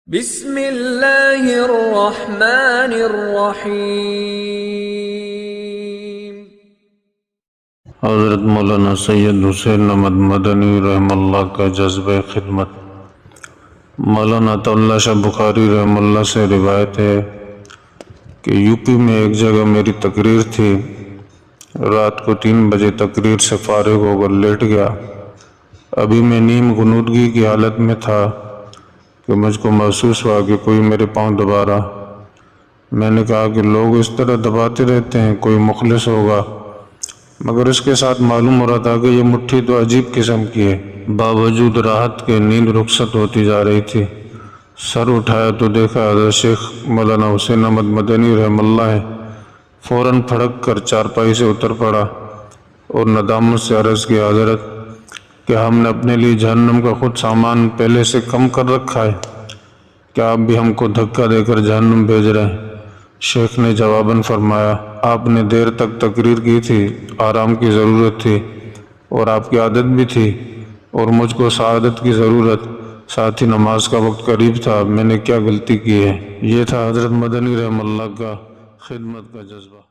بسم اللہ الرحمن الرحیم۔ حضرت مولانا سید حسین احمد مدنی رحم اللہ کا جذبہ خدمت۔ مولانا عطا اللہ شاہ بخاری رحم اللہ سے روایت ہے کہ یوپی میں ایک جگہ میری تقریر تھی۔ رات کو 3 بجے تقریر سے فارغ ہو کر لیٹ گیا۔ ابھی میں نیم غنودگی کی حالت میں تھا کہ مجھ کو محسوس ہوا کہ کوئی میرے پاؤں دبا رہا۔ میں نے کہا کہ لوگ اس طرح دباتے رہتے ہیں، کوئی مخلص ہوگا، مگر اس کے ساتھ معلوم ہو رہا تھا کہ یہ مٹھی تو عجیب قسم کی ہے۔ باوجود راحت کے نیند رخصت ہوتی جا رہی تھی۔ سر اٹھایا تو دیکھا حضرت شیخ مولانا حسین احمد مدنی رحم اللہ ہے۔ فوراً پھڑک کر چارپائی سے اتر پڑا اور ندامت سے عرض کیا، حضرت کیا ہم نے اپنے لیے جہنم کا خود سامان پہلے سے کم کر رکھا ہے؟ کیا آپ بھی ہم کو دھکا دے کر جہنم بھیج رہے ہیں؟ شیخ نے جواباً فرمایا، آپ نے دیر تک تقریر کی تھی، آرام کی ضرورت تھی اور آپ کی عادت بھی تھی، اور مجھ کو سعادت کی ضرورت، ساتھ ہی نماز کا وقت قریب تھا، میں نے کیا غلطی کی ہے؟ یہ تھا حضرت مدنی رحم اللہ کا خدمت کا جذبہ۔